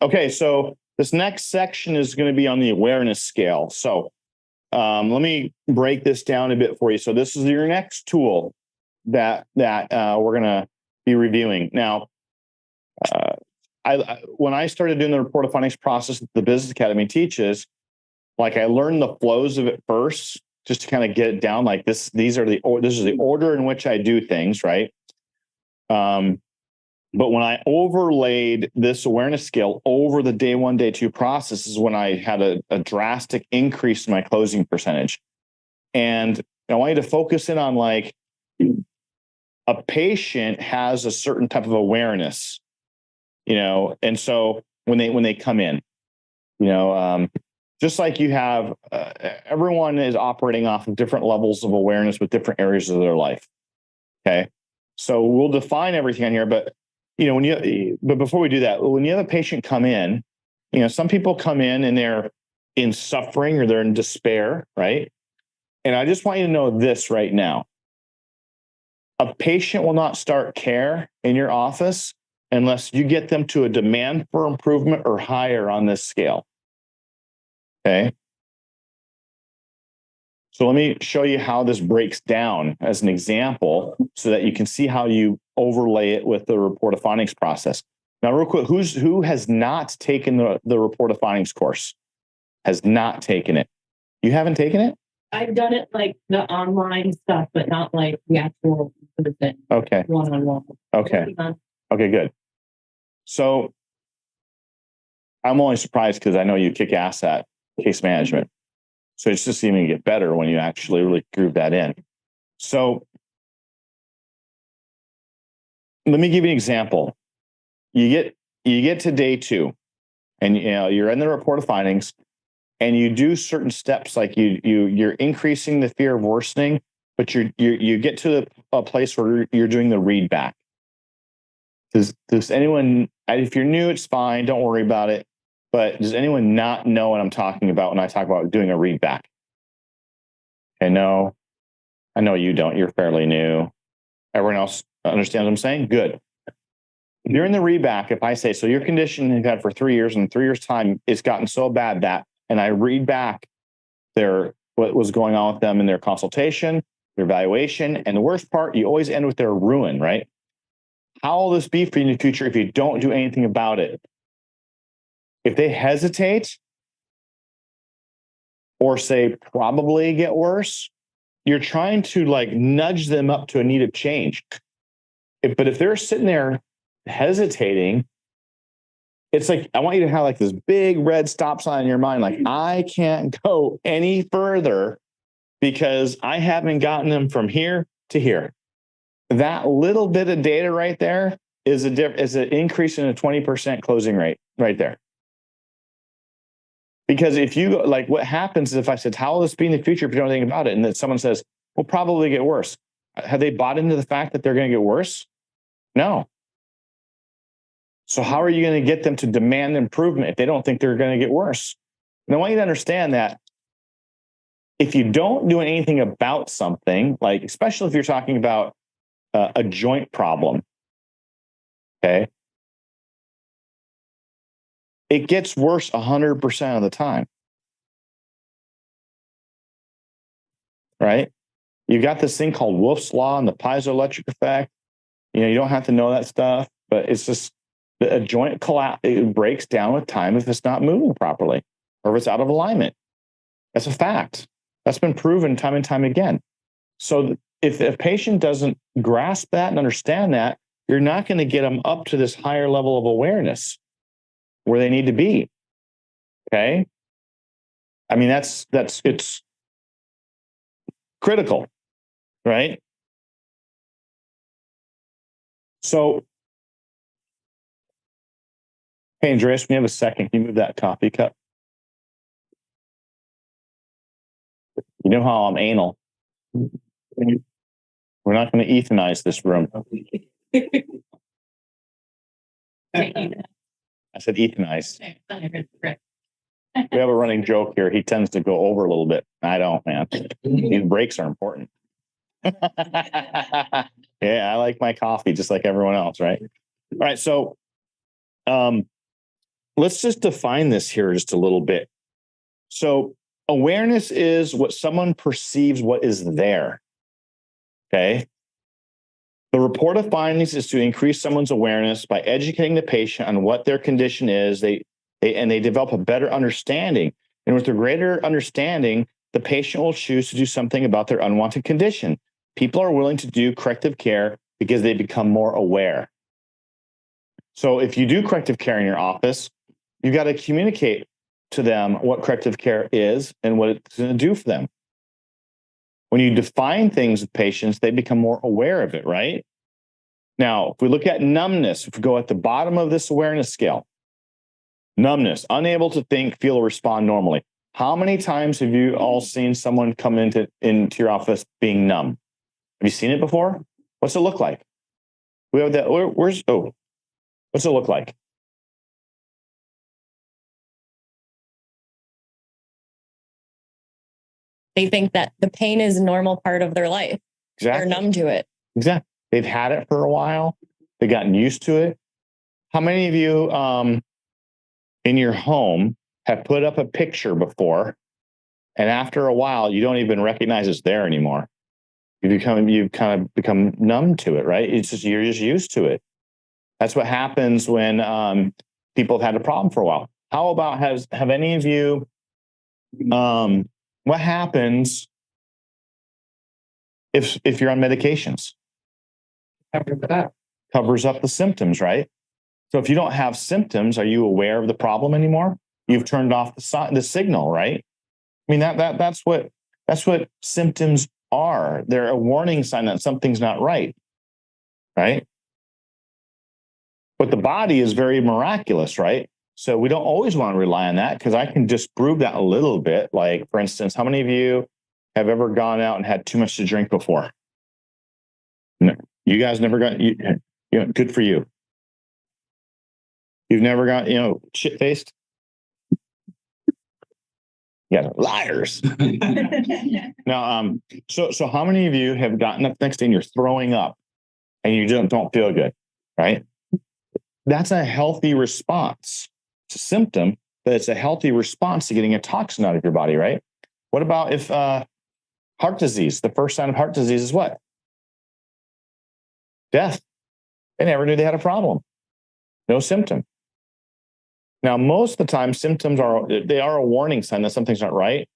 Okay, so this next section is going to be on the awareness scale. So let me break this down a bit for you. So this is your next tool that we're going to be reviewing. Now, when I started doing the report of findings process that the Business Academy teaches, like I learned the flows of it first, just to kind of get it down. Like this is the order in which I do things, right? But when I overlaid this awareness scale over the day 1, day 2 process is when I had a drastic increase in my closing percentage. And I want you to focus in on like a patient has a certain type of awareness, and so when they come in, just like you have, everyone is operating off of different levels of awareness with different areas of their life. Okay. So we'll define everything on here, but but before we do that, when you have a patient come in, some people come in and they're in suffering or they're in despair, right? And I just want you to know this right now. A patient will not start care in your office unless you get them to a demand for improvement or higher on this scale. Okay. So let me show you how this breaks down as an example so that you can see how you overlay it with the report of findings process. Now, real quick, who has not taken the report of findings course? Has not taken it? You haven't taken it? I've done it like the online stuff, but not like the actual person. Okay. One-on-one. Okay. Okay, good. So I'm only surprised because I know you kick ass at case management. So it's just even get better when you actually really groove that in. So let me give you an example. You get to day 2, and you're in the report of findings, and you do certain steps like you're increasing the fear of worsening, but you get to a place where you're doing the read back. Does anyone? If you're new, it's fine. Don't worry about it. But does anyone not know what I'm talking about when I talk about doing a read back? Okay, no, I know you don't. You're fairly new. Everyone else understands what I'm saying? Good. During the read back, if I say, so your condition you've had for 3 years, and in 3 years' time, it's gotten so bad that, and I read back what was going on with them in their consultation, their evaluation, and the worst part, you always end with their ruin, right? How will this be for you in the future if you don't do anything about it? If they hesitate or say probably get worse, you're trying to like nudge them up to a need of change. But if they're sitting there hesitating, it's like, I want you to have like this big red stop sign in your mind. Like, I can't go any further because I haven't gotten them from here to here. That little bit of data right there is an increase in a 20% closing rate right there. Because if you like, what happens is if I said, how will this be in the future if you don't think about it? And then someone says, will probably get worse. Have they bought into the fact that they're going to get worse? No. So how are you going to get them to demand improvement if they don't think they're going to get worse? And I want you to understand that if you don't do anything about something, like especially if you're talking about a joint problem, okay, it gets worse 100% of the time, right? You got this thing called Wolff's Law and the piezoelectric effect. You don't have to know that stuff, but it's just a joint collapse. It breaks down with time if it's not moving properly or if it's out of alignment. That's a fact. That's been proven time and time again. So if a patient doesn't grasp that and understand that, you're not going to get them up to this higher level of awareness where they need to be. Okay. I mean, it's critical, right? So, hey, Andreas, when you have a second, can you move that coffee cup? You know how I'm anal. We're not going to euthanize this room. I said euthanize. We have a running joke here. He tends to go over a little bit. I don't, man. These breaks are important. Yeah, I like my coffee just like everyone else, right? All right. So let's just define this here just a little bit. So awareness is what someone perceives what is there. Okay. The report of findings is to increase someone's awareness by educating the patient on what their condition is. They develop a better understanding. And with a greater understanding, the patient will choose to do something about their unwanted condition. People are willing to do corrective care because they become more aware. So if you do corrective care in your office, you've got to communicate to them what corrective care is and what it's going to do for them. When you define things with patients, they become more aware of it, right? Now, if we look at numbness, if we go at the bottom of this awareness scale, numbness, unable to think, feel, or respond normally. How many times have you all seen someone come into your office being numb? Have you seen it before? What's it look like? We have that. What's it look like? They think that the pain is a normal part of their life. Exactly. They're numb to it. Exactly. They've had it for a while. They've gotten used to it. How many of you in your home have put up a picture before, and after a while, you don't even recognize it's there anymore? You've kind of become numb to it, right? It's just, you're just used to it. That's what happens when people have had a problem for a while. How about have any of you, what happens if you're on medications? Covers up the symptoms, right? So if you don't have symptoms, are you aware of the problem anymore? You've turned off the signal, right? I mean, that's what symptoms are. They're a warning sign that something's not right, right? But the body is very miraculous, right? So we don't always want to rely on that, because I can disprove that a little bit. Like, for instance, how many of you have ever gone out and had too much to drink before? No, you guys never got, good for you. You've never got, shit-faced? Yeah, liars. Now, so how many of you have gotten up next day and you're throwing up and you don't feel good, right? That's a healthy response. It's a symptom, but it's a healthy response to getting a toxin out of your body, right? What about if heart disease? The first sign of heart disease is what? Death. They never knew they had a problem. No symptom. Now, most of the time, symptoms are a warning sign that something's not right.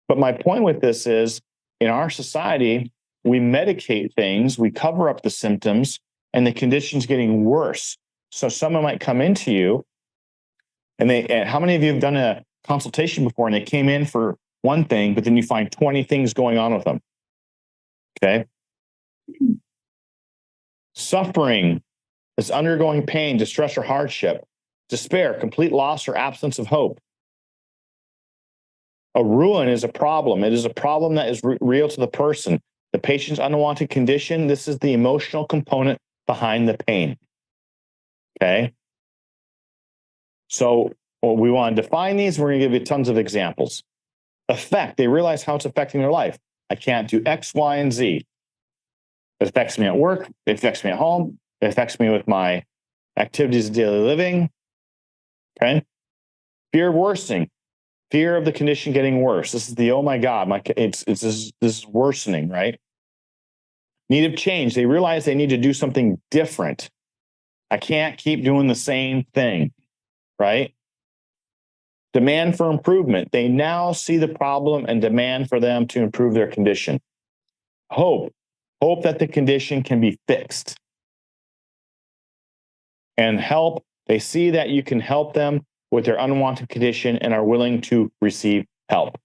But my point with this is, in our society, we medicate things, we cover up the symptoms, and the condition's getting worse. So someone might come into you, and how many of you have done a consultation before and they came in for one thing, but then you find 20 things going on with them? Okay. Suffering is undergoing pain, distress, or hardship. Despair, complete loss or absence of hope. A ruin is a problem. It is a problem that is real to the person. The patient's unwanted condition, this is the emotional component behind the pain. Okay? So we want to define these. We're going to give you tons of examples. Effect, they realize how it's affecting their life. I can't do X, Y, and Z. It affects me at work. It affects me at home. It affects me with my activities of daily living. Okay. Fear of worsening, fear of the condition getting worse. This is the, oh my God, this is worsening, right? Need of change. They realize they need to do something different. I can't keep doing the same thing, right? Demand for improvement. They now see the problem and demand for them to improve their condition. Hope that the condition can be fixed. And help. They see that you can help them with their unwanted condition and are willing to receive help.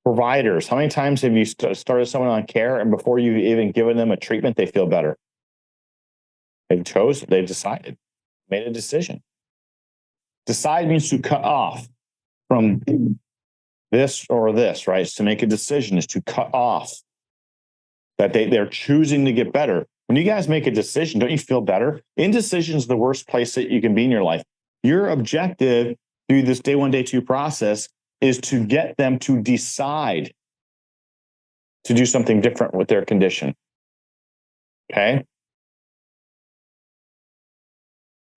Providers. How many times have you started someone on care and before you've even given them a treatment, they feel better? They've decided, made a decision. Decide means to cut off from this or this, right? It's to make a decision, is to cut off. That they're choosing to get better. When you guys make a decision, don't you feel better? Indecision is the worst place that you can be in your life. Your objective through this day one, day two process is to get them to decide to do something different with their condition. Okay?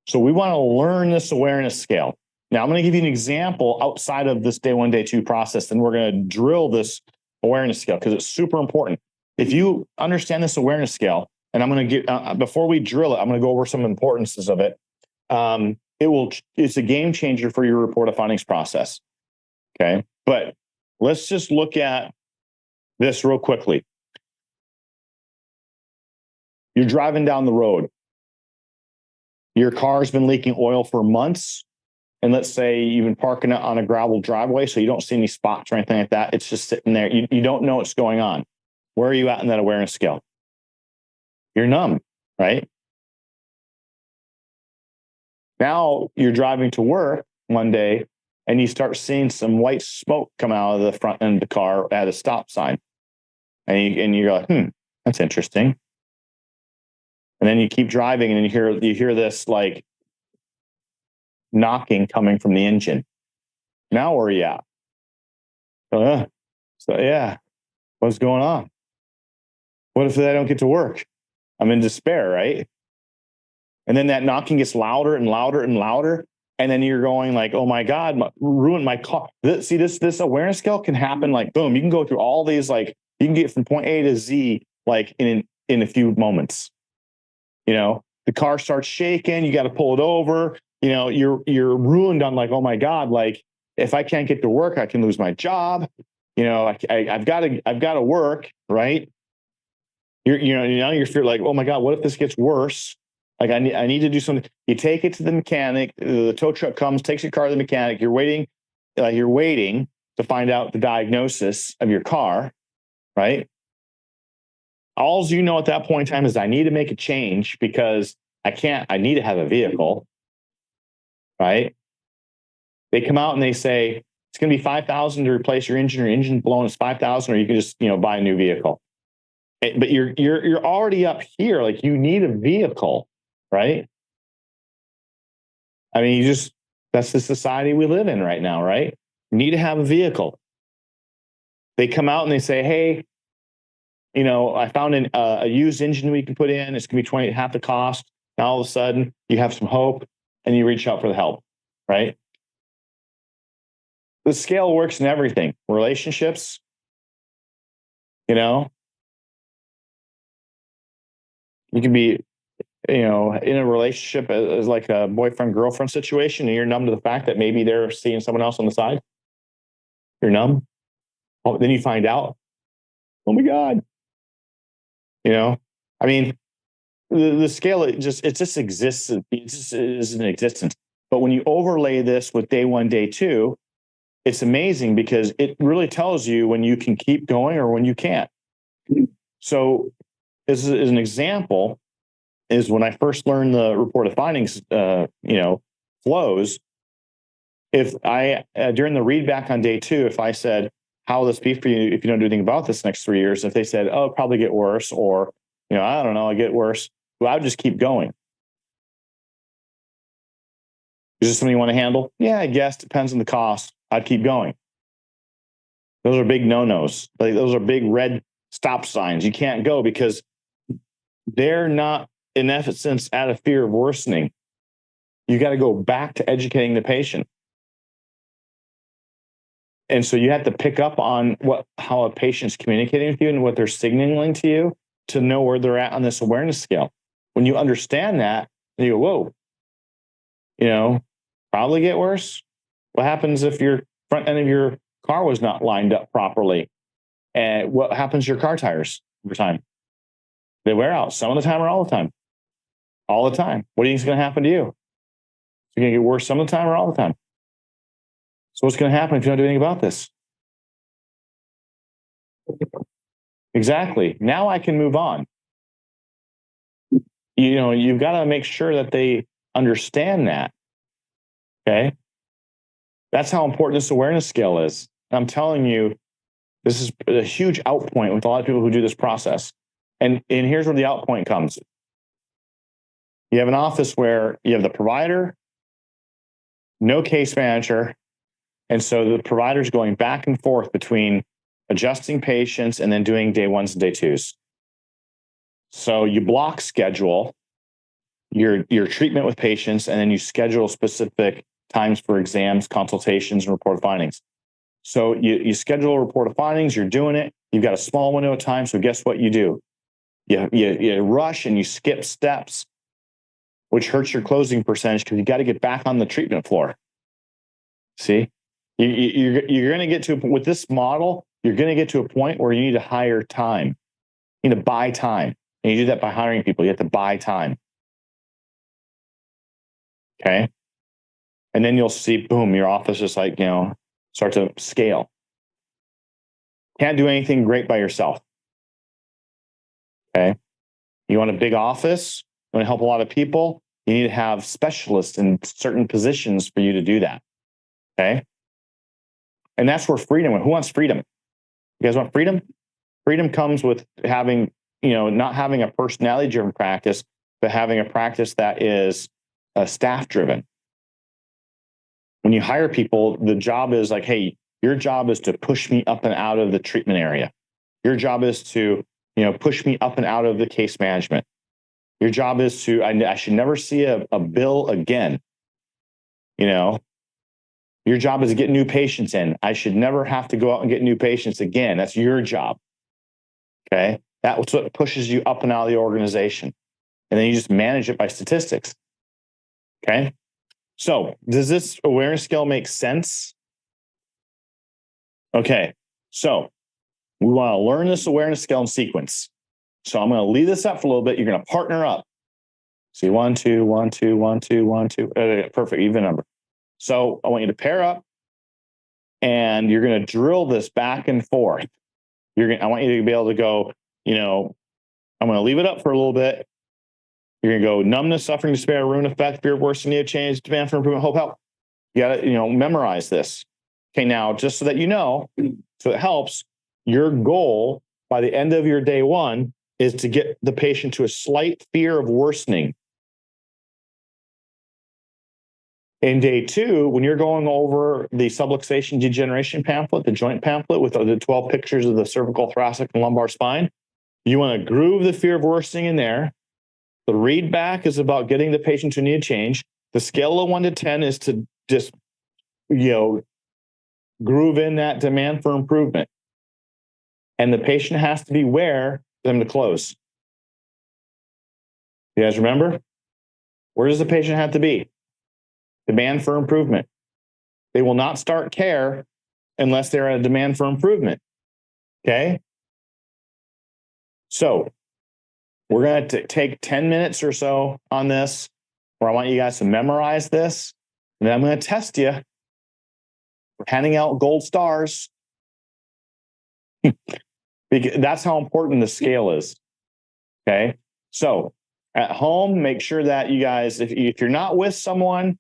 So we want to learn this awareness scale. Now I'm going to give you an example outside of this day 1, day 2 process, and we're going to drill this awareness scale because it's super important. If you understand this awareness scale, and I'm going to get, before we drill it, I'm going to go over some importances of it. It's a game changer for your report of findings process. Okay. But let's just look at this real quickly. You're driving down the road. Your car's been leaking oil for months. And let's say you've been parking it on a gravel driveway, so you don't see any spots or anything like that. It's just sitting there. You don't know what's going on. Where are you at in that awareness scale? You're numb, right? Now you're driving to work one day and you start seeing some white smoke come out of the front end of the car at a stop sign. And you're like, that's interesting. And then you keep driving and then you hear this like knocking coming from the engine. Now where are you at? So yeah, what's going on? What if I don't get to work? I'm in despair, right? And then that knocking gets louder and louder and louder. And then you're going like, oh my God, ruined my car. This awareness scale can happen like, boom, you can go through all these, like you can get from point A to Z, like in a few moments. You know, the car starts shaking, you got to pull it over. You know, you're ruined on like, oh my God, like if I can't get to work, I can lose my job. You know, I've got to work, right? You're fear like, oh my God, what if this gets worse? Like I need to do something. You take it to the mechanic. The tow truck comes, takes your car to the mechanic. You're waiting to find out the diagnosis of your car, right? All you know at that point in time is I need to make a change because I need to have a vehicle, right? They come out and they say it's going to be $5,000 to replace your engine. Your engine's blown, it's $5,000, or you can just buy a new vehicle. But you're already up here, like you need a vehicle. Right? I mean, that's the society we live in right now, right? You need to have a vehicle. They come out and they say, hey, I found a used engine we can put in. It's going to be half the cost. Now all of a sudden you have some hope and you reach out for the help, right? The scale works in everything. Relationships, you can be in a relationship as like a boyfriend-girlfriend situation, and you're numb to the fact that maybe they're seeing someone else on the side. You're numb. Oh, then you find out, oh my God. I mean, the scale, it just exists. It just is in existence. But when you overlay this with day 1, day 2, it's amazing because it really tells you when you can keep going or when you can't. So this is an example. Is when I first learned the report of findings, flows. If I, during the read back on day 2, if I said, how will this be for you if you don't do anything about this next 3 years? If they said, oh, it'll probably get worse, or, I don't know, I get worse. Well, I would just keep going. Is this something you want to handle? Yeah, I guess. Depends on the cost. I'd keep going. Those are big no-nos. Like, those are big red stop signs. You can't go because they're not, in essence, out of fear of worsening. You got to go back to educating the patient. And so you have to pick up on how a patient's communicating with you and what they're signaling to you to know where they're at on this awareness scale. When you understand that, you go, whoa, probably get worse. What happens if your front end of your car was not lined up properly? And what happens to your car tires over time? They wear out some of the time or all the time. All the time. What do you think is going to happen to you? You're going to get worse some of the time or all the time. So what's going to happen if you don't do anything about this? Exactly. Now I can move on. You've got to make sure that they understand that. Okay. That's how important this awareness scale is. I'm telling you, this is a huge out point with a lot of people who do this process. And here's where the out point comes. You have an office where you have the provider, no case manager. And so the provider's going back and forth between adjusting patients and then doing day 1s and day 2s. So you block schedule your treatment with patients, and then you schedule specific times for exams, consultations, and report findings. So you schedule a report of findings, you're doing it, you've got a small window of time. So guess what you do? You rush and you skip steps, which hurts your closing percentage because you got to get back on the treatment floor. See, you're going to get to, with this model, you're going to get to a point where you need to hire time. You need to buy time. And you do that by hiring people. You have to buy time. Okay. And then you'll see, boom, your office is like, start to scale. Can't do anything great by yourself. Okay. You want a big office, you want to help a lot of people, you need to have specialists in certain positions for you to do that. Okay. And that's where freedom, who wants freedom? You guys want freedom? Freedom comes with having, not having a personality driven practice, but having a practice that is staff driven. When you hire people, the job is like, hey, your job is to push me up and out of the treatment area. Your job is to, push me up and out of the case management. Your job is to, I should never see a bill again. Your job is to get new patients in. I should never have to go out and get new patients again. That's your job. Okay. That's what pushes you up and out of the organization. And then you just manage it by statistics. Okay. So does this awareness scale make sense? Okay. So we want to learn this awareness scale in sequence. So I'm going to leave this up for a little bit. You're going to partner up. See, 1, 2, 1, 2, 1, 2, 1, 2. Perfect. Even number. So I want you to pair up and you're going to drill this back and forth. I want you to be able to go, I'm going to leave it up for a little bit. You're going to go numbness, suffering, despair, ruin, effect, fear of worsening, need of change, demand for improvement, hope, help. You got to, memorize this. Okay. Now, just so that so it helps, your goal by the end of your day 1 is to get the patient to a slight fear of worsening. In day 2, when you're going over the subluxation degeneration pamphlet, the joint pamphlet with the 12 pictures of the cervical, thoracic, and lumbar spine, you want to groove the fear of worsening in there. The read back is about getting the patient to need change. The scale of 1 to 10 is to just, groove in that demand for improvement. And the patient has to be where for them to close. You guys remember? Where does the patient have to be? Demand for improvement. They will not start care unless they're at a demand for improvement. Okay? So we're going to take 10 minutes or so on this, where I want you guys to memorize this. And then I'm going to test you. We're handing out gold stars. Because that's how important the scale is. Okay. So at home, make sure that you guys, if you're not with someone,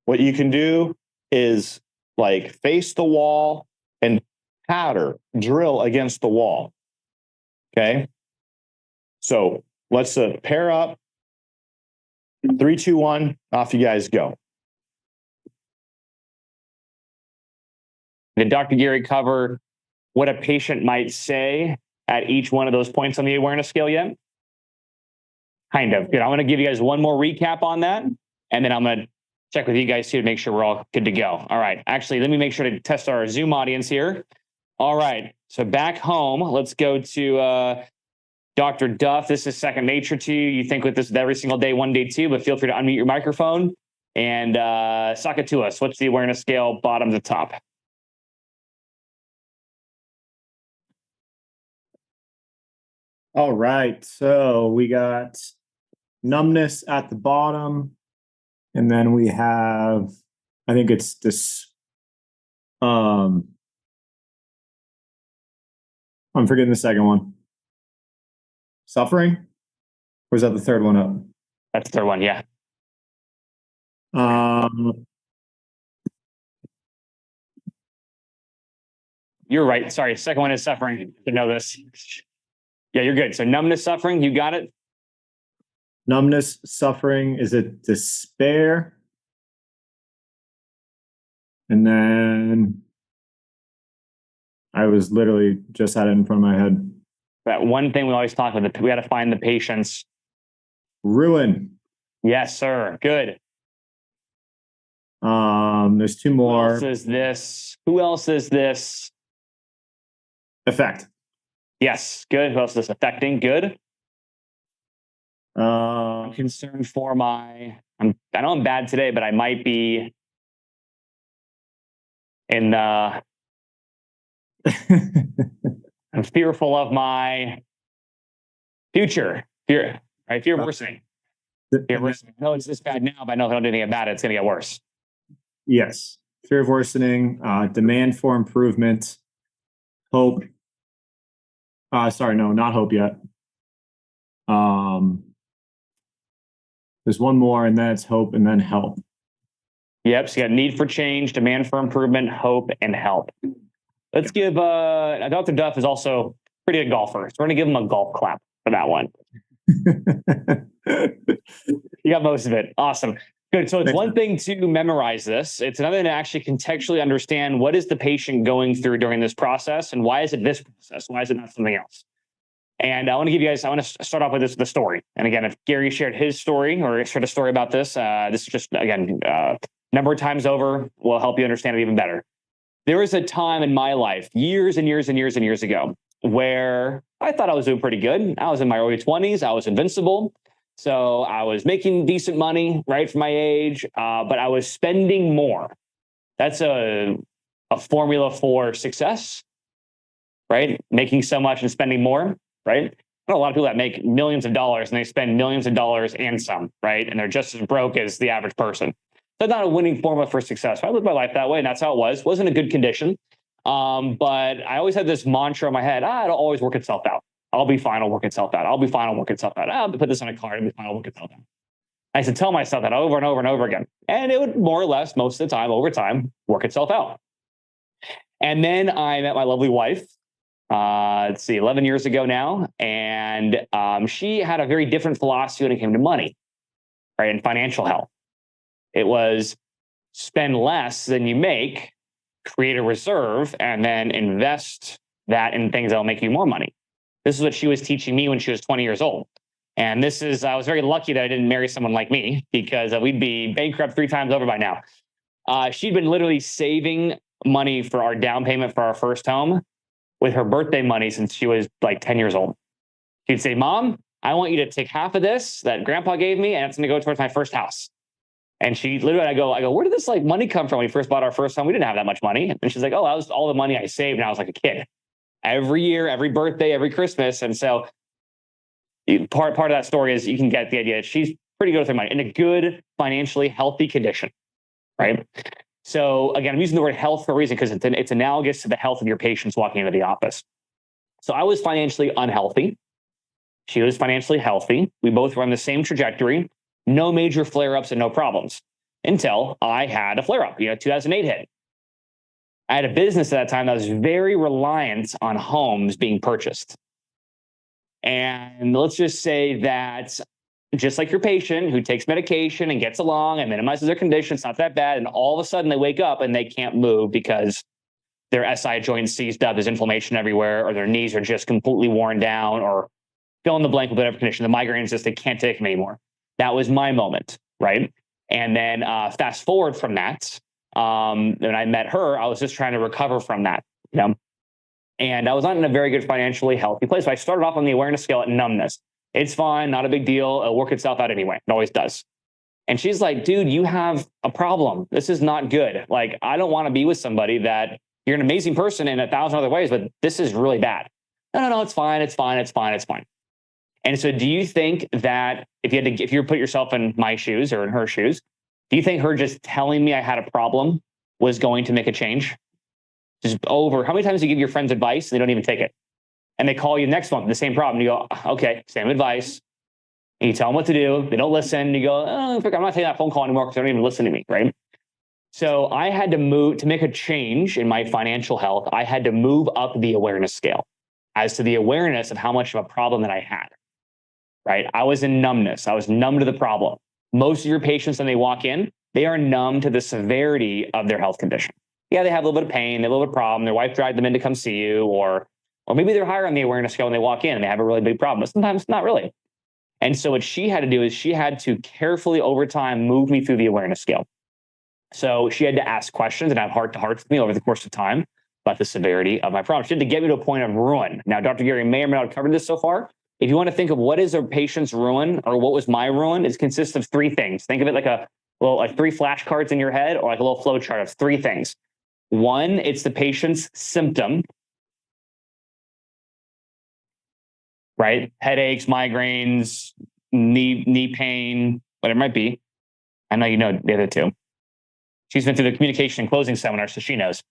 what you can do is like face the wall and drill against the wall. Okay. So let's pair up. 3, 2, 1, off you guys go. Did Dr. Gary cover what a patient might say at each one of those points on the awareness scale yet? Kind of. Good. I'm going to give you guys one more recap on that, and then I'm going to check with you guys too to make sure we're all good to go. All right. Actually, let me make sure to test our Zoom audience here. All right. So back home, let's go to Dr. Duff. This is second nature to you. You think with this every single day, 1, day 2, but feel free to unmute your microphone and suck it to us. What's the awareness scale bottom to top? All right, so we got numbness at the bottom, and then we have, I think it's this, I'm forgetting the second one. Suffering? Or is that the third one up? That's the third one, yeah. You're right. Sorry, second one is suffering. To know this. Yeah, you're good. So numbness, suffering, you got it? Numbness, suffering, is it despair? And then I was literally just had it in front of my head. That one thing we always talk about, we got to find the patient's ruin. Yes, sir. Good. There's two Who more. else is this? Who else is this? Effect. Yes, good. Who else is this affecting? Good. I'm Um, concerned for I know I'm bad today, but I might be in the, I'm fearful of my future. Fear, right? Fear of worsening. Fear of worsening. No, it's this bad now, but I know if I don't do anything about it, it's going to get worse. Yes. Fear of worsening, demand for improvement, hope. Sorry, no, not hope yet. There's one more, and then it's hope, and then help. Yep. So you got need for change, demand for improvement, hope, and help. Let's give Dr. Duff is also a pretty good golfer. So we're gonna give him a golf clap for that one. You got most of it. Awesome. Good. So it's Thanks, one man. thing to memorize this. It's another thing to actually contextually understand what is the patient going through during this process and why is it this process? Why is it not something else? And I want to start off with the story. And again, if Gary shared his story or shared a story about this, this is just, again, number of times over will help you understand it even better. There was a time in my life, years and years and years and years ago, where I thought I was doing pretty good. I was in my early 20s. I was invincible. So I was making decent money, right, for my age, but I was spending more. That's a formula for success, right? Making so much and spending more, right? I know a lot of people that make millions of dollars and they spend millions of dollars and some, right? And they're just as broke as the average person. So not a winning formula for success. I lived my life that way, and that's how it was. Wasn't a good condition. But I always had this mantra in my head, it'll always work itself out. I'll be fine, it'll work itself out. I'll be fine, it'll work itself out. I'll put this on a card, it'll be fine, it'll work itself out. I used to tell myself that over and over and over again. And it would more or less, most of the time, over time, work itself out. And then I met my lovely wife, 11 years ago now. And she had a very different philosophy when it came to money, right, and financial health. It was spend less than you make, create a reserve, and then invest that in things that will make you more money. This is what she was teaching me when she was 20 years old. And I was very lucky that I didn't marry someone like me because we'd be bankrupt 3 times over by now. She'd been literally saving money for our down payment for our first home with her birthday money since she was like 10 years old. She'd say, Mom, I want you to take half of this that grandpa gave me, and it's going to go towards my first house. And she literally, I go, where did this like money come from when we first bought our first home? We didn't have that much money. And she's like, that was all the money I saved when I was like a kid. Every year, every birthday, every Christmas. And so part of that story is you can get the idea. She's pretty good with her money in a good, financially healthy condition, right? So again, I'm using the word health for a reason because it's analogous to the health of your patients walking into the office. So I was financially unhealthy. She was financially healthy. We both were on the same trajectory. No major flare-ups and no problems until I had a flare-up. 2008 hit. I had a business at that time that was very reliant on homes being purchased. And let's just say that just like your patient who takes medication and gets along and minimizes their condition, it's not that bad. And all of a sudden they wake up and they can't move because their SI joint seized up, there's inflammation everywhere, or their knees are just completely worn down, or fill in the blank with whatever condition. The migraines just, they can't take them anymore. That was my moment, right? And then fast forward from that, when I met her, I was just trying to recover from that, and I was not in a very good financially healthy place. So I started off on the awareness scale at numbness. It's fine, not a big deal. It'll work itself out anyway. It always does. And she's like, dude, you have a problem. This is not good. Like, I don't want to be with somebody that you're an amazing person in 1,000 other ways, but this is really bad. No, it's fine. It's fine. It's fine. It's fine. And so do you think that if you put yourself in my shoes or in her shoes, do you think her just telling me I had a problem was going to make a change? Just over. How many times do you give your friends advice and they don't even take it? And they call you next month, the same problem. You go, okay, same advice. And you tell them what to do. They don't listen. You go, I'm not taking that phone call anymore because they don't even listen to me, right? So I had to move to make a change in my financial health. I had to move up the awareness scale as to the awareness of how much of a problem that I had. Right? I was in numbness. I was numb to the problem. Most of your patients, when they walk in, they are numb to the severity of their health condition. Yeah, they have a little bit of pain, they have a little bit of problem. Their wife dragged them in to come see you, or maybe they're higher on the awareness scale when they walk in and they have a really big problem, but sometimes not really. And so what she had to do is she had to carefully over time move me through the awareness scale. So she had to ask questions and have heart-to-hearts with me over the course of time about the severity of my problem. She had to get me to a point of ruin. Now, Dr. Gary may or may not have covered this so far. If you want to think of what is a patient's ruin or what was my ruin, it consists of three things. Think of it like like three flashcards in your head or like a little flow chart of three things. One, it's the patient's symptom, right? Headaches, migraines, knee pain, whatever it might be. I know you know the other two. She's been through the communication and closing seminar, so she knows.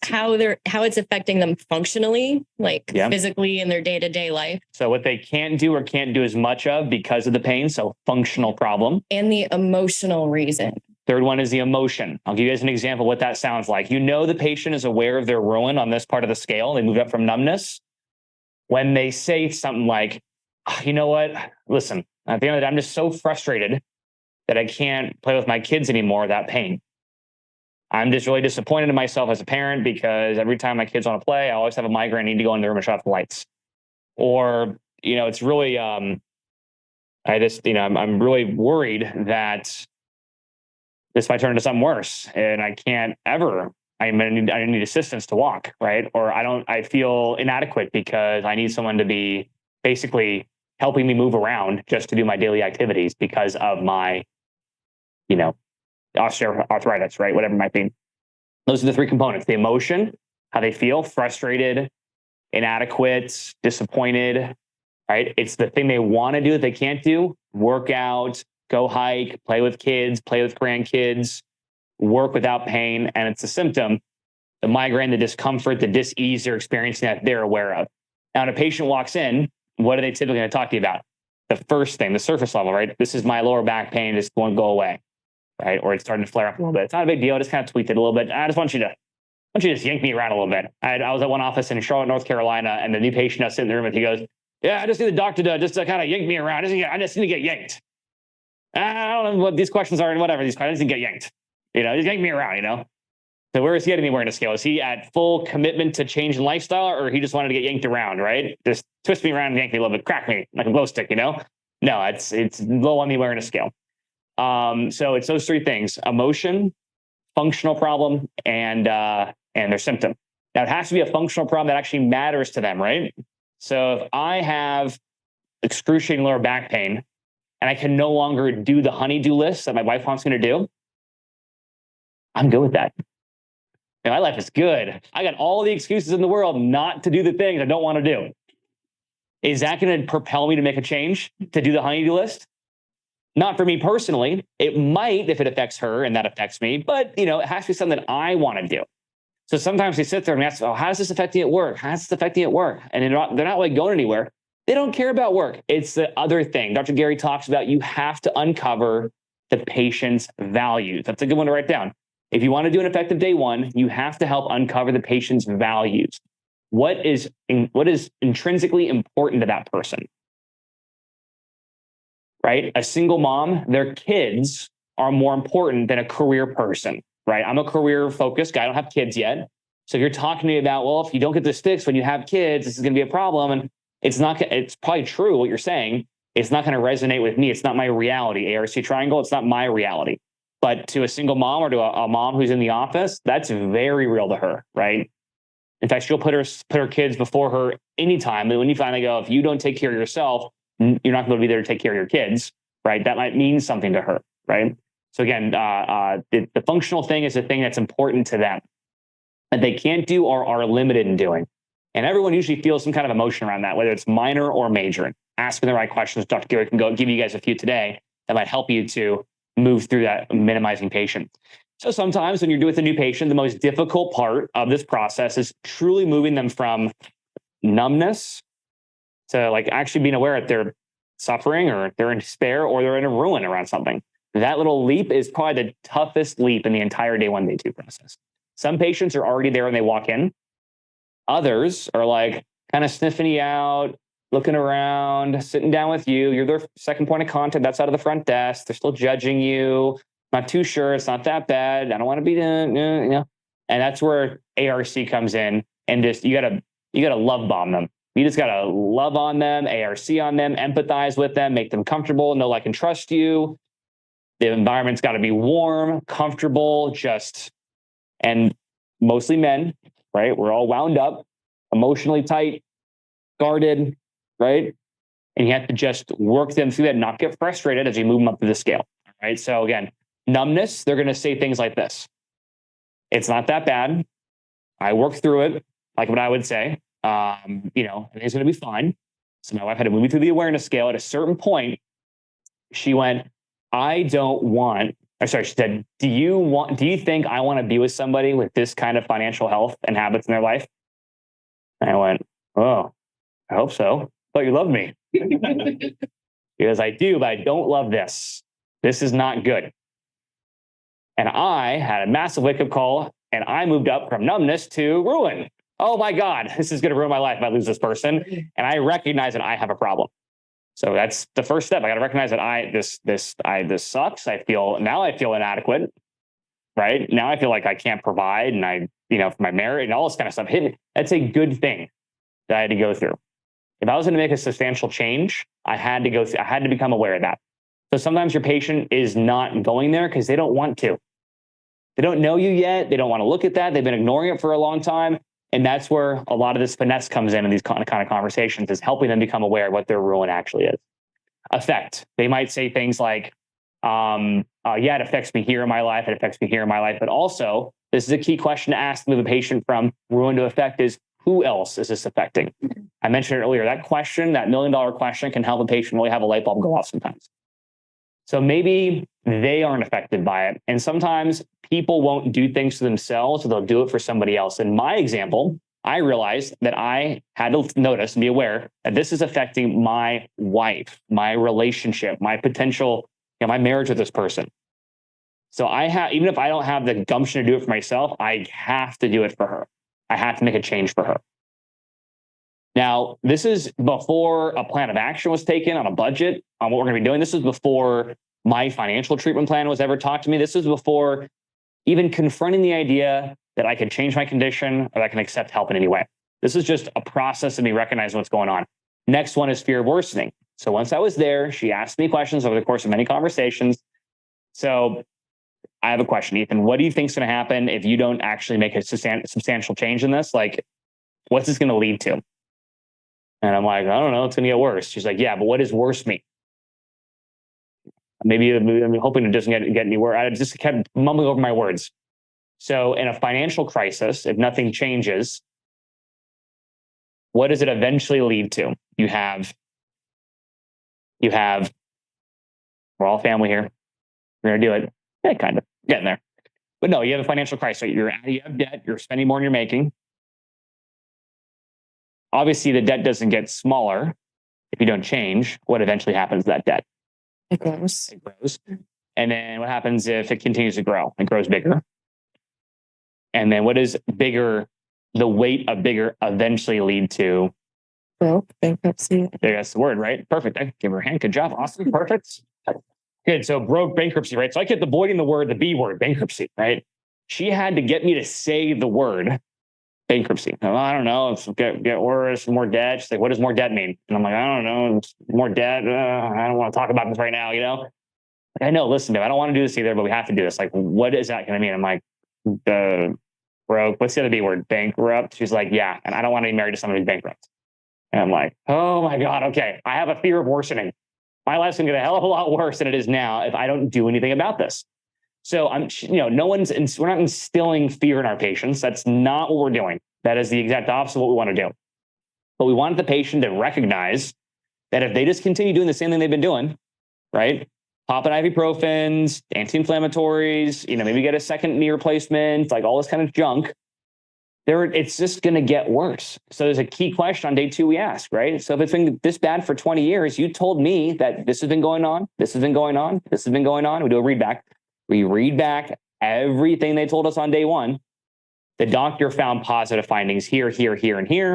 How it's affecting them functionally, like Yeah. physically in their day-to-day life, So what they can't do or can't do as much of because of the pain, so functional problem. and the emotional reason. Third one is the emotion. I'll give you guys an example of what that sounds like. You know the patient is aware of their ruin on this part of the scale. They moved up from numbness. When they say something like, "Oh, you know what? Listen, at the end of the day, I'm just so frustrated that I can't play with my kids anymore without pain. I'm just really disappointed in myself as a parent because every time my kids want to play, I always have a migraine. I need to go in the room and shut off the lights." Or, it's really, I'm really worried that this might turn into something worse and I can't ever, I need assistance to walk, right? Or I feel inadequate because I need someone to be basically helping me move around just to do my daily activities because of my, osteoarthritis, right? Whatever it might be. Those are the three components: the emotion, how they feel, frustrated, inadequate, disappointed, right? It's the thing they want to do that they can't do: work out, go hike, play with kids, play with grandkids, work without pain. And it's the symptom, the migraine, the discomfort, the dis-ease they're experiencing that they're aware of. Now, when a patient walks in, what are they typically going to talk to you about? The first thing, the surface level, right? This is my lower back pain, just won't go away, right? Or it's starting to flare up a little bit. It's not a big deal. I just kind of tweaked it a little bit. I just want you to just yank me around a little bit. I was at one office in Charlotte, North Carolina, and the new patient I was sitting in the room with, he goes, "Yeah, I just need the doctor to kind of yank me around. I just need to get yanked. I don't know what these questions are and whatever these questions, I just need to get yanked. Just yank me around, So where is he at in the awareness scale? Is he at full commitment to change in lifestyle, or he just wanted to get yanked around, right? Just twist me around and yank me a little bit, crack me like a glow stick, No, it's low on the awareness scale. So it's those three things: emotion, functional problem, and their symptom. Now, it has to be a functional problem that actually matters to them, right? So if I have excruciating lower back pain and I can no longer do the honey-do list that my wife wants me to do, I'm good with that. And my life is good. I got all the excuses in the world not to do the things I don't want to do. Is that going to propel me to make a change to do the honey-do list? Not for me personally. It might if it affects her and that affects me, but it has to be something that I want to do. So sometimes they sit there and ask, "Oh, how is this affecting at work? How's this affecting at work?" And they're not like going anywhere. They don't care about work. It's the other thing. Dr. Gary talks about you have to uncover the patient's values. That's a good one to write down. If you want to do an effective day one, you have to help uncover the patient's values. What is intrinsically important to that person? Right? A single mom, their kids are more important than a career person, right? I'm a career focused guy. I don't have kids yet. So if you're talking to me about, well, if you don't get this fixed when you have kids, this is going to be a problem. And it's probably true what you're saying. It's not going to resonate with me. It's not my reality. ARC triangle, it's not my reality. But to a single mom or to a mom who's in the office, that's very real to her, right? In fact, she'll put her kids before her anytime. And when you finally go, if you don't take care of yourself, you're not going to be there to take care of your kids, right? That might mean something to her, right? So again, the functional thing is the thing that's important to them that they can't do or are limited in doing. And everyone usually feels some kind of emotion around that, whether it's minor or major. Asking the right questions, Dr. Gary can go give you guys a few today that might help you to move through that minimizing patient. So sometimes when you're with a new patient, the most difficult part of this process is truly moving them from numbness to like actually being aware that they're suffering or they're in despair or they're in a ruin around something. That little leap is probably the toughest leap in the entire day one, day two process. Some patients are already there when they walk in. Others are like kind of sniffing you out, looking around, sitting down with you. You're their second point of contact. That's out of the front desk. They're still judging you. Not too sure. It's not that bad. I don't want to be, And that's where ARC comes in and just, you gotta love bomb them. You just got to love on them, ARC on them, empathize with them, make them comfortable, know, like, and trust you. The environment's got to be warm, comfortable, and mostly men, right? We're all wound up, emotionally tight, guarded, right? And you have to just work them through that, not get frustrated as you move them up to the scale, right? So again, numbness, they're going to say things like this. It's not that bad. I worked through it, like what I would say. Everything's going to be fine. So my wife had to move me through the awareness scale. At a certain point, she went, she said, do you think I want to be with somebody with this kind of financial health and habits in their life? And I went, oh, I hope so. Thought you loved me. Because I do, but I don't love this. This is not good. And I had a massive wake-up call, and I moved up from numbness to ruin. Oh my God, this is going to ruin my life if I lose this person. And I recognize that I have a problem. So that's the first step. I got to recognize that this sucks. I feel inadequate, right? Now I feel like I can't provide, and for my marriage and all this kind of stuff hit. That's a good thing that I had to go through. If I was going to make a substantial change, I had to become aware of that. So sometimes your patient is not going there because they don't want to. They don't know you yet. They don't want to look at that. They've been ignoring it for a long time. And that's where a lot of this finesse comes in these kind of conversations, is helping them become aware of what their ruin actually is. Affect. They might say things like, it affects me here in my life. It affects me here in my life. But also, this is a key question to ask to move a patient from ruin to affect is, who else is this affecting? I mentioned it earlier. That question, that $1 million question, can help a patient really have a light bulb go off sometimes. So maybe they aren't affected by it. And sometimes people won't do things to themselves, so they'll do it for somebody else. In my example, I realized that I had to notice and be aware that this is affecting my wife, my relationship, my potential, my marriage with this person. So even if I don't have the gumption to do it for myself, I have to do it for her. I have to make a change for her. Now, this is before a plan of action was taken on a budget on what we're going to be doing. This is before my financial treatment plan was ever talked to me. This is before even confronting the idea that I could change my condition or that I can accept help in any way. This is just a process of me recognizing what's going on. Next one is fear of worsening. So once I was there, she asked me questions over the course of many conversations. So I have a question, Ethan. What do you think is going to happen if you don't actually make a substantial change in this? Like, what's this going to lead to? And I'm like, I don't know. It's going to get worse. She's like, yeah, but what does worse mean? Maybe I'm hoping it doesn't get any worse. I just kept mumbling over my words. So in a financial crisis, if nothing changes, what does it eventually lead to? You have, we're all family here. We're going to do it. Yeah, kind of getting there. But no, you have a financial crisis. You have debt. You're spending more than you're making. Obviously, the debt doesn't get smaller if you don't change. What eventually happens to that debt? It grows. It grows. And then what happens if it continues to grow? It grows bigger. And then what is bigger, the weight of bigger eventually lead to? Broke, bankruptcy. That's the word, right? Perfect. I give her a hand. Good job. Awesome. Perfect. Good. So broke, bankruptcy, right? So I kept avoiding the B word, bankruptcy, right? She had to get me to say the word bankruptcy. I don't know. It's get worse, more debt. She's like, what does more debt mean? And I'm like, I don't know. It's more debt. I don't want to talk about this right now. Like, I know, listen, I don't want to do this either, but we have to do this. Like, what is that going to mean? I'm like, broke. What's the other B word? Bankrupt. She's like, yeah. And I don't want to be married to someone who's bankrupt. And I'm like, oh my God. Okay. I have a fear of worsening. My life's going to get a hell of a lot worse than it is now if I don't do anything about this. So we're not instilling fear in our patients. That's not what we're doing. That is the exact opposite of what we want to do. But we want the patient to recognize that if they just continue doing the same thing they've been doing, right? Popping ibuprofens, anti-inflammatories, maybe get a second knee replacement, like all this kind of junk, it's just going to get worse. So there's a key question on day 2 we ask, right? So if it's been this bad for 20 years, you told me that this has been going on, this has been going on, this has been going on. We do a read back. We read back everything they told us on day 1. The doctor found positive findings here, here, here, and here.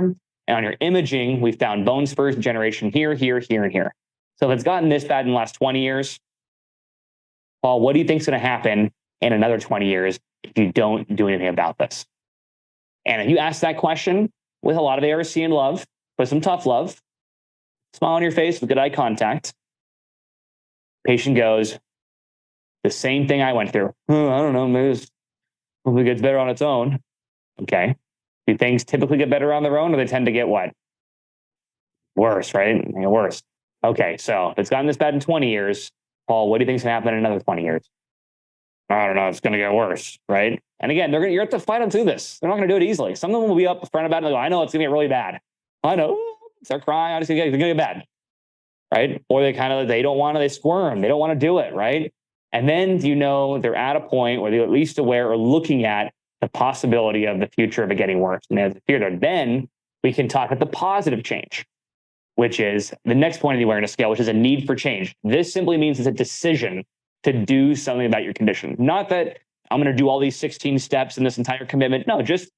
And on your imaging, we found bone spurs degeneration here, here, here, and here. So if it's gotten this bad in the last 20 years, Paul, what do you think is going to happen in another 20 years if you don't do anything about this? And if you ask that question with a lot of ARC and love, put some tough love, smile on your face with good eye contact. Patient goes, the same thing I went through. Oh, I don't know, maybe it gets better on its own. Okay. Do things typically get better on their own, or they tend to get what? Worse, right? Worse. Okay, so if it's gotten this bad in 20 years, Paul, what do you think's gonna happen in another 20 years? I don't know, it's gonna get worse, right? And again, you're gonna have to fight them through this. They're not gonna do it easily. Some of them will be up front about it and go, I know it's gonna get really bad. I know, start crying, it's gonna get bad, right? Or they don't want to, they squirm, they don't want to do it, right? And then, they're at a point where they're at least aware or looking at the possibility of the future of it getting worse. And as a fear, then we can talk about the positive change, which is the next point of the awareness scale, which is a need for change. This simply means it's a decision to do something about your condition. Not that I'm going to do all these 16 steps in this entire commitment. No, just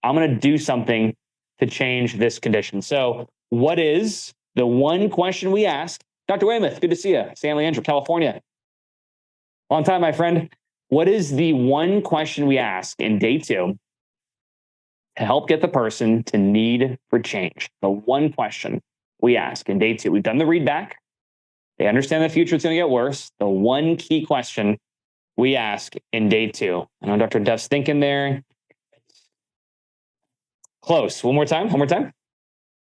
I'm going to do something to change this condition. So what is the one question we ask? Dr. Weymouth, good to see you. San Leandro, California. Long time, my friend. What is the one question we ask in day 2 to help get the person to need for change? The one question we ask in day 2. We've done the read back. They understand the future, it's going to get worse. The one key question we ask in day 2. I know Dr. Duff's thinking there. Close. One more time.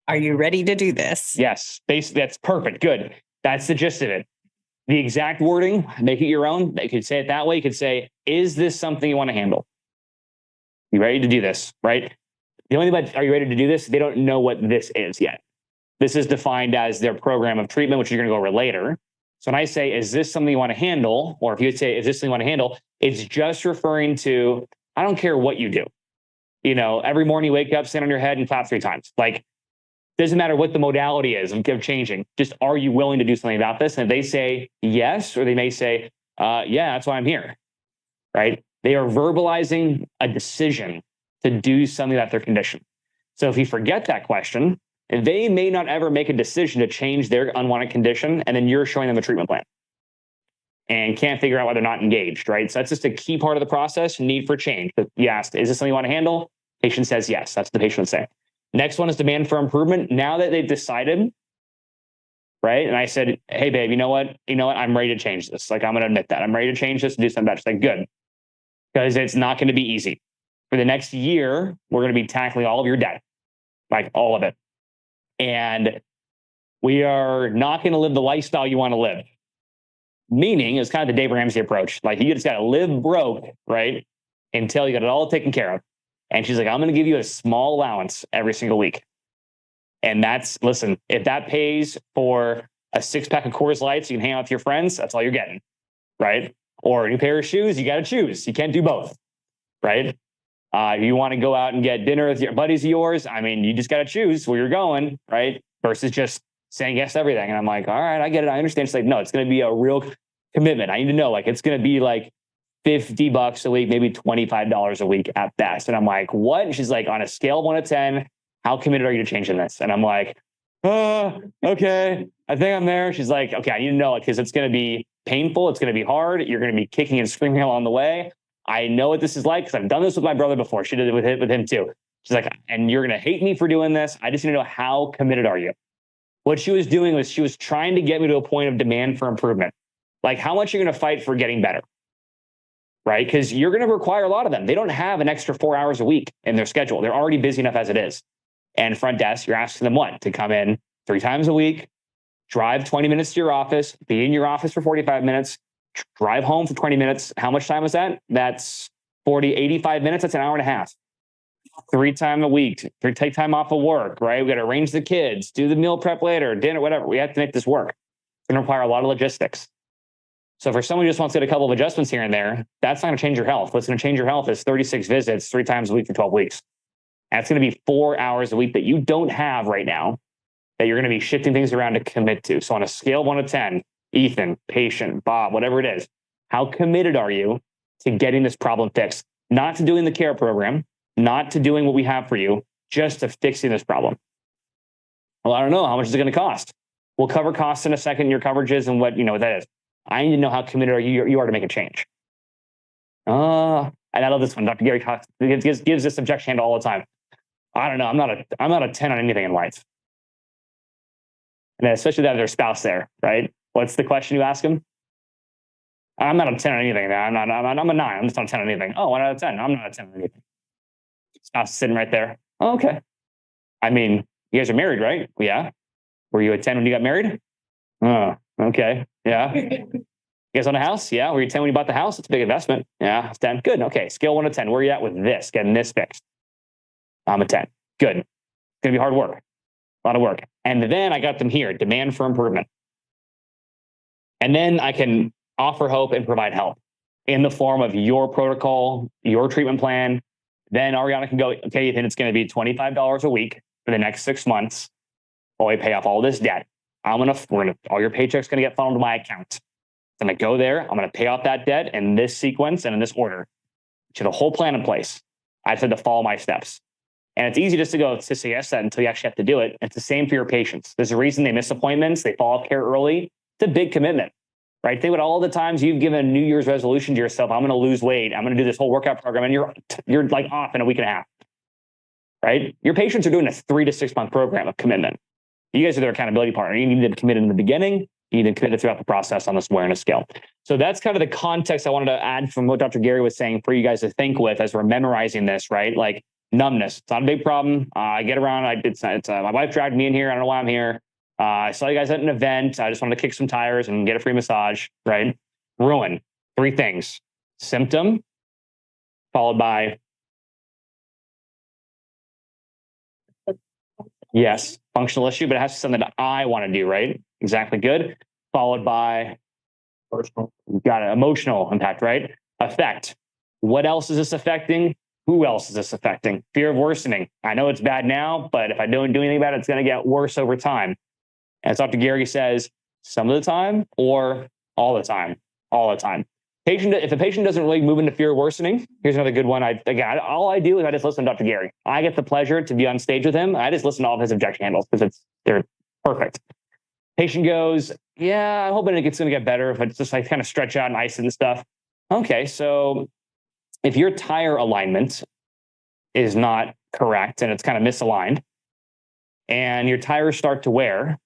Are you ready to do this? Yes. Basically, that's perfect. Good. That's the gist of it. The exact wording, make it your own. You could say it that way. You could say, is this something you want to handle? You ready to do this, right? The only thing about, are you ready to do this? They don't know what this is yet. This is defined as their program of treatment, which you're going to go over later. So when I say, is this something you want to handle? Or if you say, is this something you want to handle? It's just referring to, I don't care what you do. Every morning you wake up, stand on your head and clap 3 times. Doesn't matter what the modality is of changing. Just, are you willing to do something about this? And if they say yes, or they may say, yeah, that's why I'm here, right? They are verbalizing a decision to do something about their condition. So if you forget that question, they may not ever make a decision to change their unwanted condition, and then you're showing them a treatment plan and can't figure out why they're not engaged, right? So that's just a key part of the process, need for change. You asked, is this something you want to handle? Patient says yes. That's what the patient would say. Next one is demand for improvement. Now that they've decided, right? And I said, hey, babe, you know what? I'm ready to change this. I'm going to admit that. I'm ready to change this and do something better. She's good. Because it's not going to be easy. For the next year, we're going to be tackling all of your debt. All of it. And we are not going to live the lifestyle you want to live. Meaning, it's kind of the Dave Ramsey approach. You just got to live broke, right? Until you got it all taken care of. And she's like, I'm going to give you a small allowance every single week. And listen, if that pays for a 6-pack of Coors Lights, you can hang out with your friends, that's all you're getting, right? Or a new pair of shoes, you got to choose. You can't do both, right? You want to go out and get dinner with your buddies of yours, you just got to choose where you're going, right? Versus just saying yes to everything. And I'm like, all right, I get it. I understand. She's like, no, it's going to be a real commitment. I need to know, it's going to be $50 a week, maybe $25 a week at best. And I'm like, what? And she's like, on a scale of 1 to 10, how committed are you to changing this? And I'm like, oh, okay, I think I'm there. She's like, okay, I need to know because it's going to be painful. It's going to be hard. You're going to be kicking and screaming along the way. I know what this is like because I've done this with my brother before. She did it with him too. She's like, and you're going to hate me for doing this. I just need to know, how committed are you? What she was doing was she was trying to get me to a point of demand for improvement. How much are you going to fight for getting better? Right? Because you're going to require a lot of them. They don't have an extra 4 hours a week in their schedule. They're already busy enough as it is. And front desk, you're asking them what? To come in 3 times a week, drive 20 minutes to your office, be in your office for 45 minutes, drive home for 20 minutes. How much time is that? That's 85 minutes. That's an hour and a half. 3 times a week, take time off of work, right? We got to arrange the kids, do the meal prep later, dinner, whatever. We have to make this work. It's going to require a lot of logistics. So for someone who just wants to get a couple of adjustments here and there, that's not going to change your health. What's going to change your health is 36 visits 3 times a week for 12 weeks. That's going to be 4 hours a week that you don't have right now that you're going to be shifting things around to commit to. So on a scale of 1 to 10, Ethan, patient, Bob, whatever it is, how committed are you to getting this problem fixed? Not to doing the care program, not to doing what we have for you, just to fixing this problem. Well, I don't know. How much is it going to cost? We'll cover costs in a second, your coverages and what that is. I need to know how committed you are to make a change. And I love this one. Dr. Gary Cox gives this objection handle all the time. I don't know. I'm not a 10 on anything in life. And then especially that their spouse there, right? What's the question you ask them? I'm not a 10 on anything. I'm a 9. I'm just not a 10 on anything. Oh, 1 out of 10. I'm not a 10 on anything. Spouse is sitting right there. Oh, okay. I mean, you guys are married, right? Yeah. Were you a 10 when you got married? Oh, okay. Yeah. You guys own a house? Yeah. Were you 10 when you bought the house? It's a big investment. Yeah. It's 10. Good. Okay. Scale 1 to 10. Where are you at with this? Getting this fixed. I'm a 10. Good. It's going to be hard work. A lot of work. And then I got them here. Demand for improvement. And then I can offer hope and provide help in the form of your protocol, your treatment plan. Then Ariana can go, okay, Ethan, it's going to be $25 a week for the next 6 months while we pay off all this debt. All your paycheck's going to get funneled to my account. I'm going to go there. I'm going to pay off that debt in this sequence and in this order. To the whole plan in place. I just had to follow my steps. And it's easy just to go to say yes that until you actually have to do it. It's the same for your patients. There's a reason they miss appointments. They fall off care early. It's a big commitment, right? Think about all the times you've given a New Year's resolution to yourself. I'm going to lose weight. I'm going to do this whole workout program. And you're like off in a week and a half, right? Your patients are doing a 3 to 6 month program of commitment. You guys are their accountability partner. You need to commit in the beginning. You need to commit throughout the process on this awareness scale. So that's kind of the context I wanted to add from what Dr. Gary was saying for you guys to think with as we're memorizing this, right? Like numbness. It's not a big problem. I get around. My wife dragged me in here. I don't know why I'm here. I saw you guys at an event. I just wanted to kick some tires and get a free massage, right? Ruin. 3 things. Symptom, followed by yes, functional issue, but it has to be something that I want to do, right? Exactly good. Followed by personal. Got it. Emotional impact, right? Effect. What else is this affecting? Who else is this affecting? Fear of worsening. I know it's bad now, but if I don't do anything about it, it's going to get worse over time. As Dr. Gary says, some of the time or all the time. All the time. If a patient doesn't really move into fear of worsening, here's another good one. All I do is I just listen to Dr. Gary. I get the pleasure to be on stage with him. I just listen to all of his objection handles because they're perfect. Patient goes, yeah, I'm hoping it's going to get better if I just like kind of stretch out and ice and stuff. Okay, so if your tire alignment is not correct and it's kind of misaligned and your tires start to wear,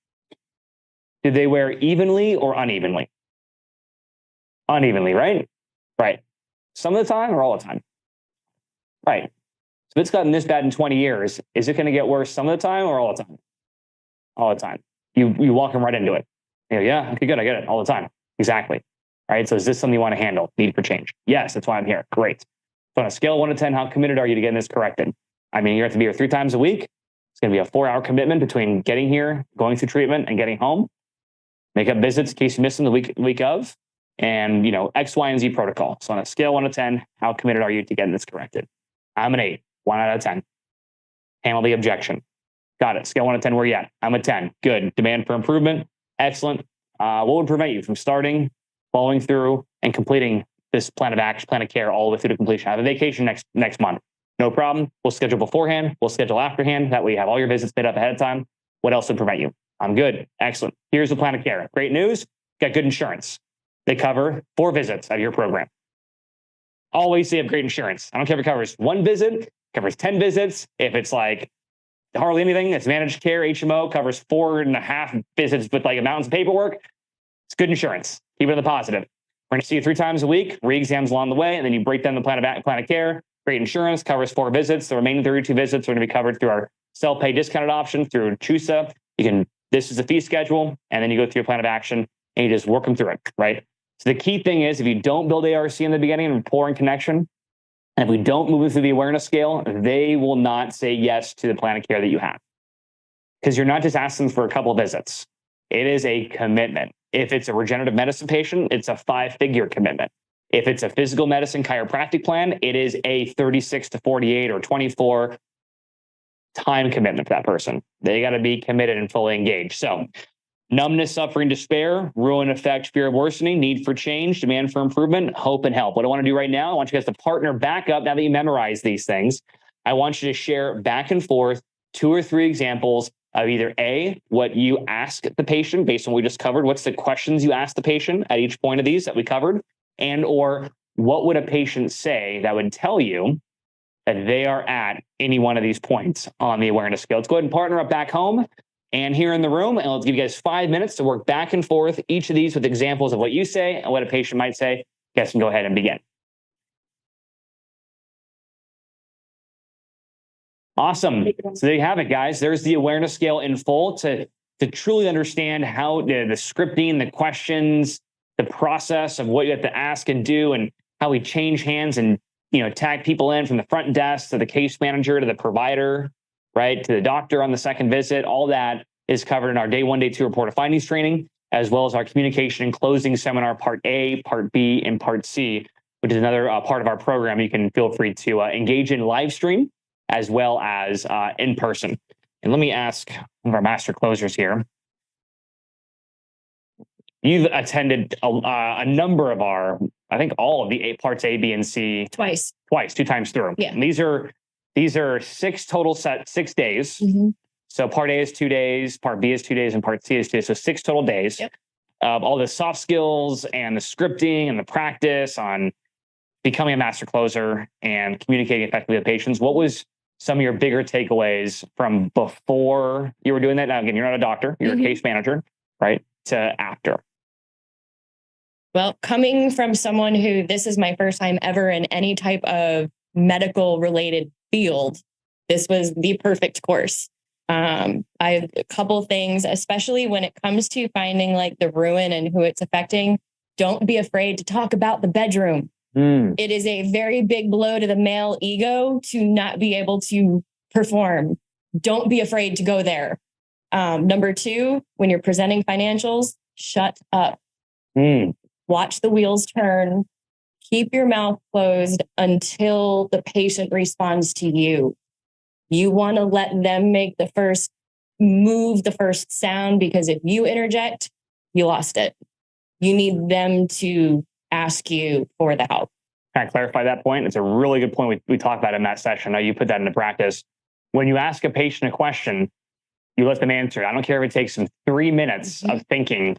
do they wear evenly or unevenly? Unevenly, right? Right. Some of the time or all the time? Right. So if it's gotten this bad in 20 years, is it going to get worse some of the time or all the time? All the time. You walk them right into it. You go, yeah, okay, good. I get it all the time. Exactly. Right. So is this something you want to handle? Need for change? Yes, that's why I'm here. Great. So on a scale of 1 to 10, how committed are you to getting this corrected? I mean, you have to be here 3 times a week. It's going to be a 4-hour commitment between getting here, going through treatment, and getting home. Make up visits in case you miss them the week of, and X, Y, and Z protocol. So on a scale 1 to 10, how committed are you to getting this corrected? I'm an 8, 1 out of 10. Handle the objection. Got it. Scale 1 to 10, where you at? I'm a 10. Good. Demand for improvement. Excellent. What would prevent you from starting, following through, and completing this plan of action, plan of care all the way through to completion? I have a vacation next month. No problem. We'll schedule beforehand. We'll schedule afterhand. That way you have all your visits made up ahead of time. What else would prevent you? I'm good. Excellent. Here's the plan of care. Great news. Got good insurance. They cover 4 visits of your program. Always say you have great insurance. I don't care if it covers 1 visit, covers 10 visits. If it's like hardly anything, it's managed care, HMO, covers 4.5 visits with like mountains of paperwork. It's good insurance. Keep it in the positive. We're going to see you 3 times a week, re-exams along the way, and then you break down the plan of care. Great insurance, covers 4 visits. The remaining 32 visits are going to be covered through our self-pay discounted option through CHUSA. This is the fee schedule, and then you go through your plan of action and you just work them through it, right? So the key thing is if you don't build ARC in the beginning and rapport and connection, and if we don't move through the awareness scale, they will not say yes to the plan of care that you have. Because you're not just asking for a couple of visits. It is a commitment. If it's a regenerative medicine patient, it's a 5-figure commitment. If it's a physical medicine chiropractic plan, it is a 36 to 48 or 24 time commitment for that person. They got to be committed and fully engaged. So numbness, suffering, despair, ruin, effect, fear of worsening, need for change, demand for improvement, hope, and help. What I want to do right now, I want you guys to partner back up now that you memorize these things. I want you to share back and forth 2 or 3 examples of either A, what you ask the patient based on what we just covered, what's the questions you ask the patient at each point of these that we covered, and or what would a patient say that would tell you that they are at any one of these points on the awareness scale. Let's go ahead and partner up back home. and here in the room. And let's give you guys 5 minutes to work back and forth, each of these with examples of what you say and what a patient might say. You guys can go ahead and begin. Awesome. So there you have it, guys. There's the awareness scale in full to truly understand how the scripting, the questions, the process of what you have to ask and do, and how we change hands and tag people in from the front desk to the case manager to the provider, right, to the doctor on the second visit. All that is covered in our day 1, day 2 report of findings training, as well as our communication and closing seminar, part A, part B, and part C, which is another part of our program. You can feel free to engage in live stream as well as in person. And let me ask one of our master closers here. You've attended a number of our, I think all of the parts A, B, and C. Twice. 2 times through. Yeah. And these are 6 total 6 days. Mm-hmm. So part A is 2 days, part B is 2 days, and part C is 2 days. So 6 total days. Yep. All the soft skills and the scripting and the practice on becoming a master closer and communicating effectively with patients. What was some of your bigger takeaways from before you were doing that? Now, again, you're not a doctor, you're a case manager, right? To after. Well, coming from someone who this is my first time ever in any type of medical related field, this was the perfect course. I have a couple things, especially when it comes to finding like the ruin and who it's affecting. Don't be afraid to talk about the bedroom. It is a very big blow to the male ego to not be able to perform. Don't be afraid to go there. Number 2, when you're presenting financials, shut up. Watch the wheels turn. Keep your mouth closed until the patient responds to you. You want to let them make the first move, the first sound, because if you interject, you lost it. You need them to ask you for the help. Can I clarify that point? It's a really good point we talked about in that session. Now you put that into practice. When you ask a patient a question, you let them answer. I don't care if it takes them 3 minutes of thinking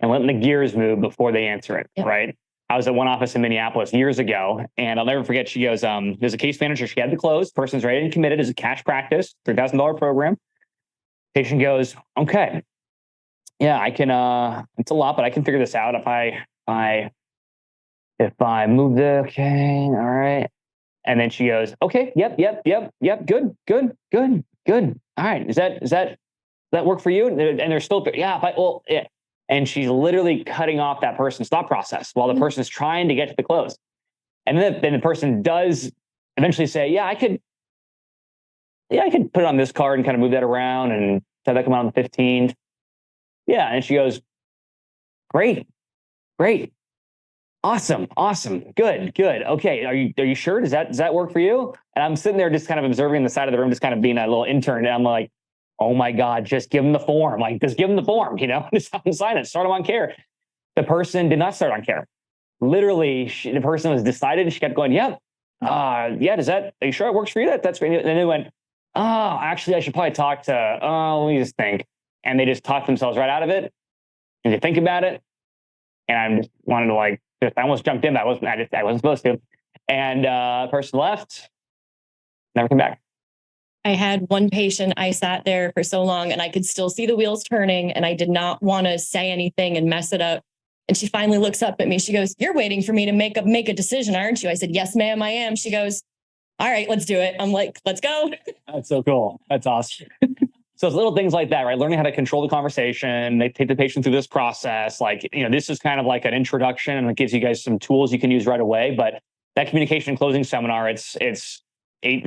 and letting the gears move before they answer it, right? I was at one office in Minneapolis years ago, and I'll never forget, she goes, there's a case manager, she had to close, person's ready and committed as a cash practice, $3,000 program. Patient goes, okay, yeah, I can, it's a lot, but I can figure this out if I move the, okay, all right. And then she goes, okay, yep, good. All right, does that work for you? And they're still, yeah. And she's literally cutting off that person's thought process while the person's trying to get to the close. And then the person does eventually say, yeah, I could put it on this card and kind of move that around and have that come out on the 15th. Yeah. And she goes, great. Awesome. Good. Okay. Are you sure? Does that work for you? And I'm sitting there just kind of observing the side of the room, just kind of being a little intern. And I'm like, oh my God, just give them the form. Like, just give them the form, just have them sign it, start them on care. The person did not start on care. Literally, the person was decided. She kept going, are you sure it works for you? That's great. And then they went, oh, actually, I should probably talk to, let me just think. And they just talked themselves right out of it. And they think about it. And I just wanted to I almost jumped in, but I wasn't supposed to. And person left, never came back. I had one patient, I sat there for so long and I could still see the wheels turning and I did not want to say anything and mess it up. And she finally looks up at me. She goes, you're waiting for me to make a decision, aren't you? I said, yes, ma'am, I am. She goes, all right, let's do it. I'm like, let's go. That's so cool. That's awesome. So it's little things like that, right? Learning how to control the conversation. They take the patient through this process. This is kind of like an introduction and it gives you guys some tools you can use right away. But that communication and closing seminar, it's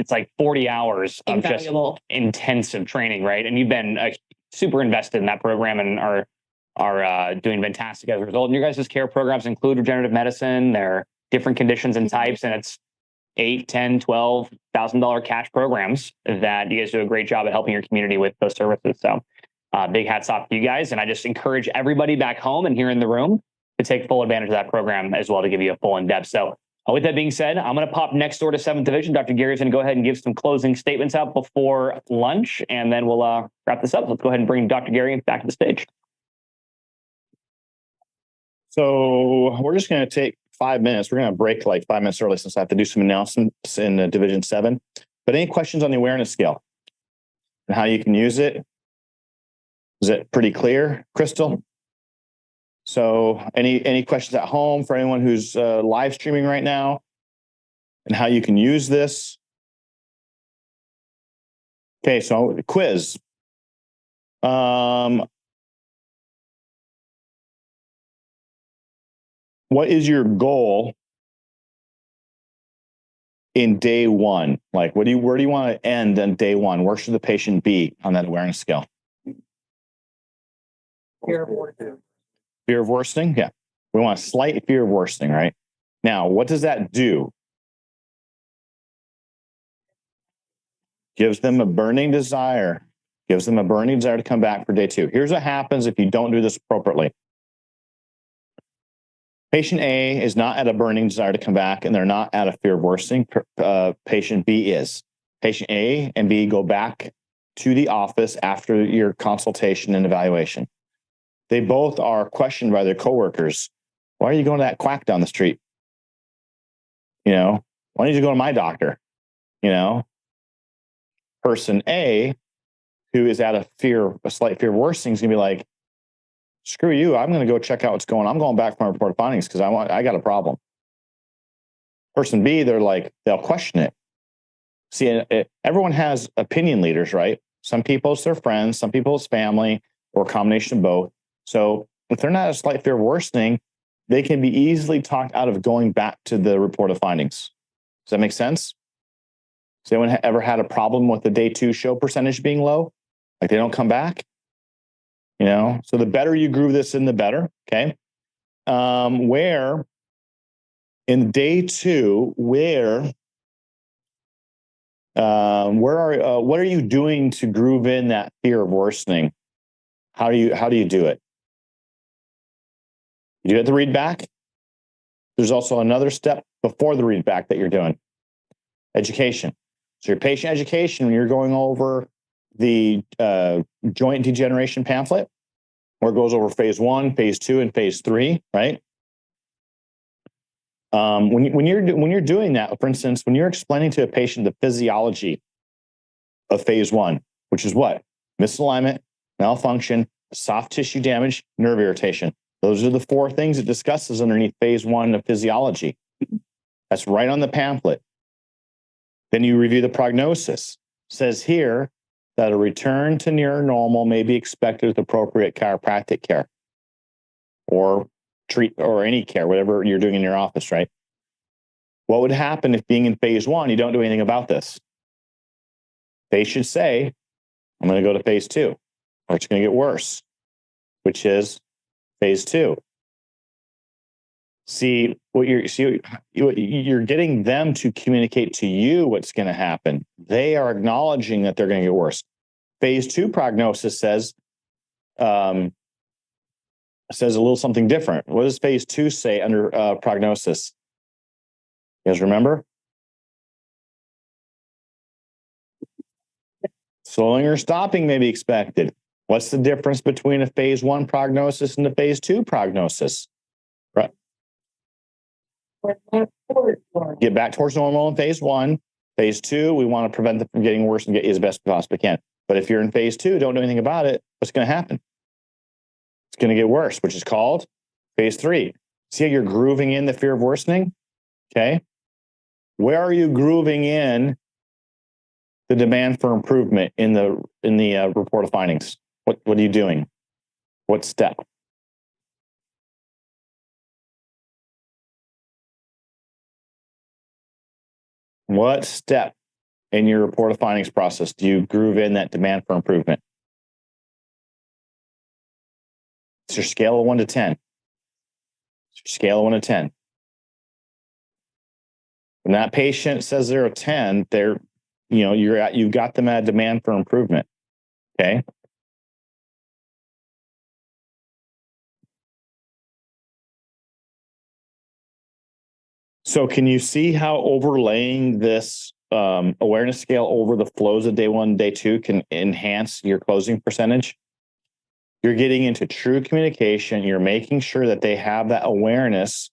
like 40 hours of just intensive training, right? And you've been super invested in that program and are doing fantastic as a result. And your guys' care programs include regenerative medicine. They're different conditions and types, and it's $8,000, $10,000, $12,000 cash programs that you guys do a great job at helping your community with those services. So big hats off to you guys. And I just encourage everybody back home and here in the room to take full advantage of that program as well to give you a full in-depth. So with that being said, I'm going to pop next door to 7th Division. Dr. Gary's going to go ahead and give some closing statements out before lunch, and then we'll wrap this up. Let's go ahead and bring Dr. Gary back to the stage. So we're just going to take 5 minutes. We're going to break like 5 minutes early since I have to do some announcements in Division 7. But any questions on the awareness scale and how you can use it? Is it pretty clear, Crystal? So any questions at home for anyone who's live streaming right now and how you can use this? Okay, so quiz. What is your goal in day one? Like, where do you want to end on day one? Where should the patient be on that awareness scale? Fear of worsening? Yeah. We want a slight fear of worsening, right? Now, what does that do? Gives them a burning desire. Gives them a burning desire to come back for day two. Here's what happens if you don't do this appropriately. Patient A is not at a burning desire to come back, and they're not at a fear of worsening. Patient B is. Patient A and B go back to the office after your consultation and evaluation. They both are questioned by their coworkers. Why are you going to that quack down the street? You know, why don't you go to my doctor? You know, person A, who is at a slight fear of worsening, is going to be like, screw you. I'm going to go check out what's going on. I'm going back for my report of findings because I got a problem. Person B, they'll question it. See, everyone has opinion leaders, right? Some people it's their friends, some people it's family, or a combination of both. So if they're not a slight fear of worsening, they can be easily talked out of going back to the report of findings. Does that make sense? Has anyone ever had a problem with the day two show percentage being low? Like they don't come back? You know, so the better you groove this in, the better. Okay. Where in day two, what are you doing to groove in that fear of worsening? How do you do it? You do it at the read back. There's also another step before the read back that you're doing. Education. So your patient education, when you're going over the joint degeneration pamphlet, where it goes over phase 1, phase 2, and phase 3, right? When you're doing that, for instance, when you're explaining to a patient the physiology of phase 1, which is what? Misalignment, malfunction, soft tissue damage, nerve irritation. Those are the 4 things it discusses underneath phase 1 of physiology. That's right on the pamphlet. Then you review the prognosis. It says here that a return to near normal may be expected with appropriate chiropractic care or any care, whatever you're doing in your office, right? What would happen if being in phase 1, you don't do anything about this? They should say, I'm going to go to phase 2, or it's going to get worse, which is phase 2. See, you're getting them to communicate to you what's going to happen. They are acknowledging that they're going to get worse. Phase 2 prognosis says a little something different. What does phase 2 say under prognosis? You guys remember? Slowing or stopping may be expected. What's the difference between a phase 1 prognosis and a phase 2 prognosis? Right. Get back towards normal in phase 1. Phase 2, we want to prevent them from getting worse and get you as best as possibly can. But if you're in phase 2, don't do anything about it, what's going to happen? It's going to get worse, which is called phase 3. See how you're grooving in the fear of worsening? Okay. Where are you grooving in the demand for improvement in the report of findings? What are you doing? What step? What step in your report of findings process do you groove in that demand for improvement? It's your scale of 1 to 10. It's your scale of 1 to 10. When that patient says they're a 10, you've got them at demand for improvement. Okay. So can you see how overlaying this awareness scale over the flows of day 1, day 2 can enhance your closing percentage? You're getting into true communication. You're making sure that they have that awareness,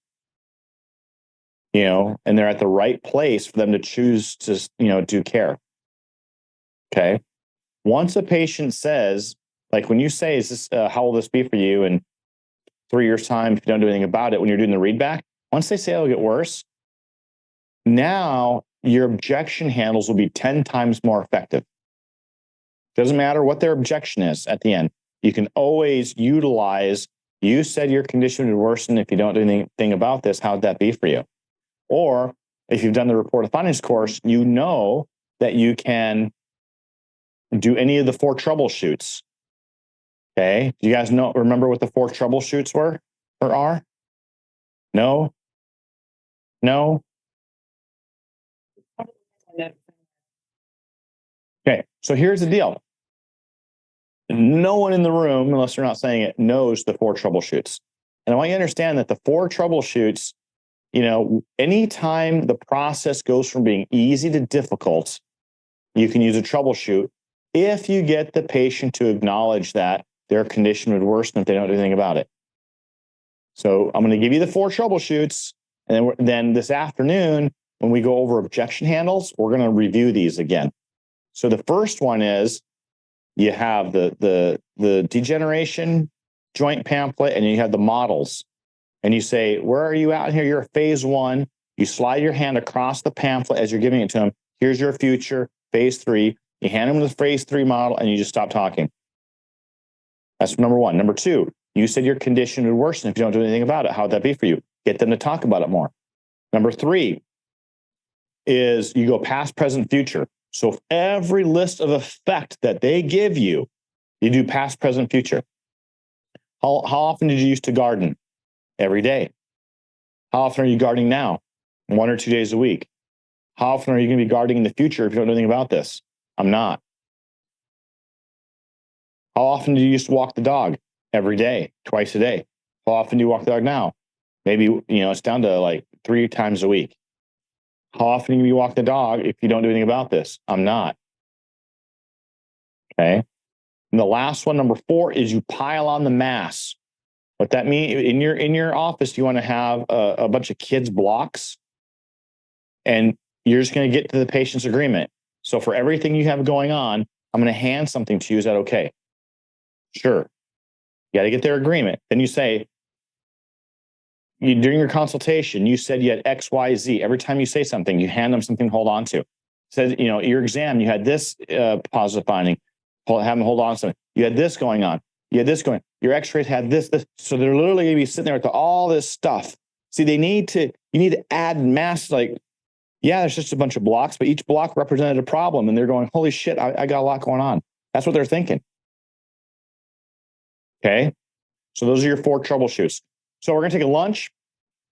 and they're at the right place for them to choose to, do care. Okay. Once a patient says, Like when you say, is this, how will this be for you in 3 years time if you don't do anything about it, when you're doing the read back, once they say it'll get worse, now your objection handles will be 10 times more effective. Doesn't matter what their objection is at the end. You can always utilize, you said your condition would worsen if you don't do anything about this. How'd that be for you? Or if you've done the report of findings course, you know that you can do any of the 4 troubleshoots. Okay. Do you guys remember what the 4 troubleshoots were or are? No? No? Okay. So here's the deal. No one in the room, unless they're not saying it, knows the 4 troubleshoots. And I want you to understand that the 4 troubleshoots, anytime the process goes from being easy to difficult, you can use a troubleshoot if you get the patient to acknowledge that their condition would worsen if they don't do anything about it. So I'm going to give you the 4 troubleshoots. And then this afternoon, when we go over objection handles, we're going to review these again. So the first one is you have the degeneration joint pamphlet, and you have the models. And you say, where are you at here? You're at phase 1. You slide your hand across the pamphlet as you're giving it to them. Here's your future, phase 3. You hand them the phase 3 model, and you just stop talking. That's number 1. Number 2, you said your condition would worsen if you don't do anything about it. How would that be for you? Get them to talk about it more. Number 3 is you go past, present, future. So every list of effect that they give you, you do past, present, future. How often did you used to garden? Every day. How often are you gardening now? 1 or 2 days a week. How often are you going to be gardening in the future if you don't do anything about this? I'm not. How often do you used to walk the dog? Every day, twice a day. How often do you walk the dog now? Maybe, it's down to like 3 times a week. How often do you walk the dog if you don't do anything about this? I'm not. Okay. And the last one, number 4, is you pile on the mass. What that means, in your office, you want to have a bunch of kids' blocks, and you're just going to get to the patient's agreement. So for everything you have going on, I'm going to hand something to you. Is that okay? Sure. You got to get their agreement. Then you say, during your consultation, you said you had X, Y, Z. Every time you say something, you hand them something to hold on to. Said, your exam, you had this positive finding. Have them hold on to something. You had this going on. You had this going. Your X-rays had this. So they're literally going to be sitting there with all this stuff. See, you need to add mass. Like, yeah, there's just a bunch of blocks, but each block represented a problem, and they're going, holy shit, I got a lot going on. That's what they're thinking. Okay. So those are your 4 troubleshoots. So we're going to take a lunch.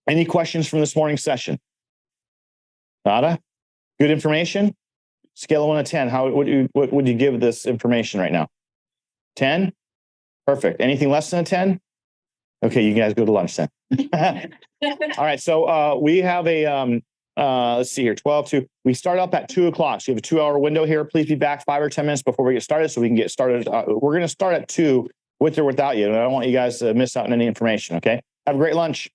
Any questions from this morning's session? Nada? Good information? Scale of 1 to 10. What would you give this information right now? 10? Perfect. Anything less than a 10? Okay, you guys go to lunch then. All right. So we have a, let's see here, 12 to, we start up at 2 o'clock. So you have a 2-hour window here. Please be back 5 or 10 minutes before we get started so we can get started. We're going to start at 2 with or without you. And I don't want you guys to miss out on any information. Okay. Have a great lunch.